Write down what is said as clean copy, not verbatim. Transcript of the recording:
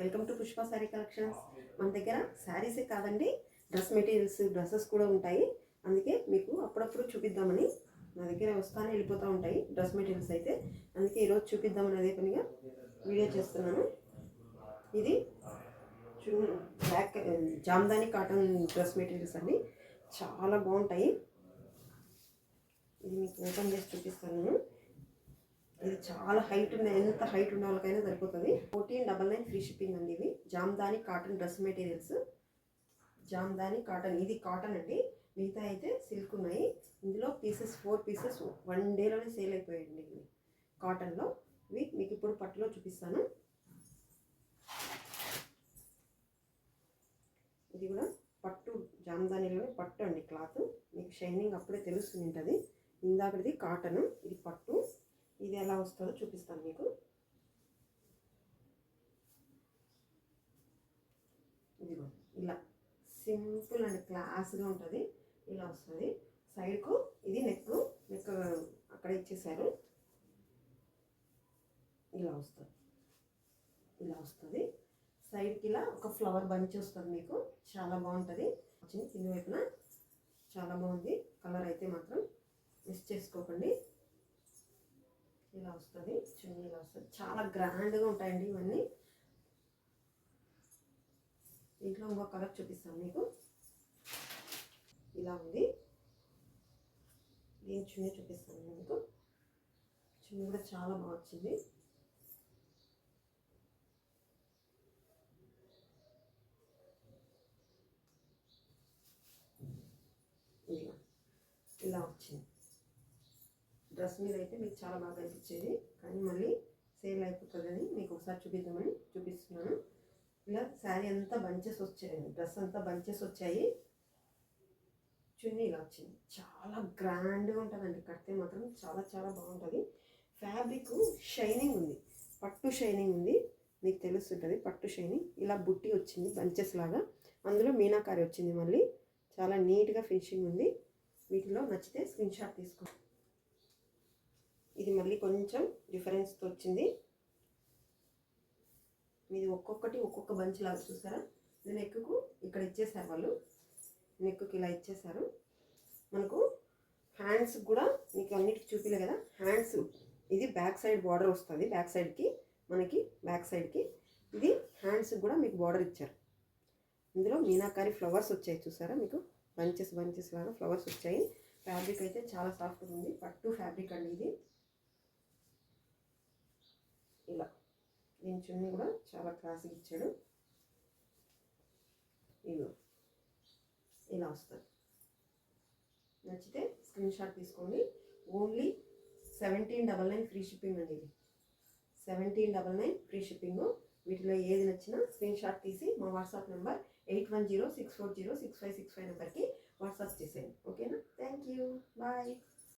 Welcome to Pushpa sari collections. మన దగ్గర శారీసే కాదండి, డ్రెస్ మెటీరియల్స్, డ్రెస్సెస్ కూడా ఉంటాయి. అందుకే మీకు అప్పుడప్పుడు చూపిద్దామని నా దగ్గర వస్తానే వెళ్ళిపోతూ ఉంటాయి డ్రెస్ మెటీరియల్స్ అయితే. అందుకే ఈరోజు చూపిద్దామని అదే పనిగా వీడియో చేస్తున్నాను. ఇది black Jamdani cotton dress materials అండి, చాలా బాగుంటాయి. ఇది మీకు ఓపెన్ చేసి చూపిస్తాను. ఇది చాలా హైట్ ఉన్న, ఎంత హైట్ ఉన్న వాళ్ళకైనా సరిపోతుంది. 1499 ఫ్రీ షిప్పింగ్ అండి. ఇవి Jamdani cotton dress materials, Jamdani cotton. ఇది కాటన్ అండి, మిగతా అయితే సిల్క్ ఉన్నాయి. ఇందులో పీసెస్ 4 పీసెస్ 1 డేలోనే సేల్ అయిపోయాయండి. ఇవి కాటన్లో. ఇవి మీకు ఇప్పుడు పట్టులో చూపిస్తాను. ఇది కూడా పట్టు, జామ్దానిలోనే పట్టు అండి. క్లాత్ మీకు షైనింగ్ అప్పుడే తెలుస్తుంది ఉంటుంది. ఇందాకది కాటన్, ఇది పట్టు. ఇది ఎలా వస్తుందో చూపిస్తాను మీకు. ఇదిగో ఇలా సింపుల్ అండ్ క్లాస్గా ఉంటుంది. ఇలా వస్తుంది. సైడ్కు ఇది నెక్ అక్కడ ఇచ్చేసారు. ఇలా వస్తుంది, ఇలా వస్తుంది. సైడ్కి ఇలా ఒక ఫ్లవర్ బంచ్ వస్తుంది మీకు, చాలా బాగుంటుంది. కింది వైపున చాలా బాగుంది. కలర్ అయితే మాత్రం మిస్ చేసుకోకండి. ఇలా వస్తుంది, చున్నీ ఇలా వస్తుంది. చాలా గ్రాండ్గా ఉంటాయండి ఇవన్నీ. దీంట్లో ఇంకో కలర్ చూపిస్తాను మీకు. ఇలా ఉంది. దీని చున్నీ చూపిస్తాను మీకు. చున్నీ కూడా చాలా బాగా వచ్చింది. ఇలా వచ్చింది. డ్రెస్ మీద అయితే మీకు చాలా బాగా అనిపించేది, కానీ మళ్ళీ సేల్ అయిపోతుందని మీకు ఒకసారి చూపిద్దామని చూపిస్తున్నాను. ఇలా శారీ అంతా బంచెస్ వచ్చాయి, డ్రెస్ అంతా బంచెస్ వచ్చాయి. చున్నీ ఇలా వచ్చింది. చాలా గ్రాండ్గా ఉంటుందండి. కడితే మాత్రం చాలా చాలా బాగుంటుంది. ఫ్యాబ్రిక్ షైనింగ్ ఉంది, పట్టు షైనింగ్ ఉంది. మీకు తెలుస్తుంటుంది పట్టు షైనింగ్. ఇలా బుట్టి వచ్చింది బంచెస్ లాగా, అందులో మీనాకారి వచ్చింది. మళ్ళీ చాలా నీట్గా ఫినిషింగ్ ఉంది. వీటిలో నచ్చితే స్క్రీన్ షాట్ తీసుకోండి. ఇది మళ్ళీ కొంచెం డిఫరెన్స్తో వచ్చింది. మీది ఒక్కొక్కటి ఒక్కొక్క బంచ్ లాగా చూసారా. ఇది నెక్కు ఇక్కడ ఇచ్చేసారు వాళ్ళు, నెక్కి ఇలా ఇచ్చేసారు. మనకు హ్యాండ్స్ కూడా మీకు అన్నిటికి చూపిలే కదా. హ్యాండ్స్ ఇది బ్యాక్ సైడ్ బార్డర్ వస్తుంది. బ్యాక్ సైడ్కి మనకి బ్యాక్ సైడ్కి ఇది హ్యాండ్స్ కూడా మీకు బార్డర్ ఇచ్చారు. ఇందులో మీనాకారి ఫ్లవర్స్ వచ్చాయి చూసారా. మీకు బంచెస్ బంచెస్ లాగా ఫ్లవర్స్ వచ్చాయి. ఫ్యాబ్రిక్ అయితే చాలా సాఫ్ట్గా ఉంది. పట్టు ఫ్యాబ్రిక్ అండి ఇది. ఇలా దీని చున్నీ కూడా చాలా క్లాసిక్ ఇచ్చాడు. ఇదిగో ఇలా వస్తుంది. నచ్చితే స్క్రీన్ షాట్ తీసుకోండి. ఓన్లీ 1799 ఫ్రీ షిప్పింగ్ అండి. ఇది 1799 ఫ్రీ షిప్పింగ్. వీటిలో ఏది నచ్చినా స్క్రీన్ షాట్ తీసి మా వాట్సాప్ నెంబర్ 8106406565 నెంబర్కి వాట్సాప్ చేసేయండి. ఓకేనా? Thank you, bye.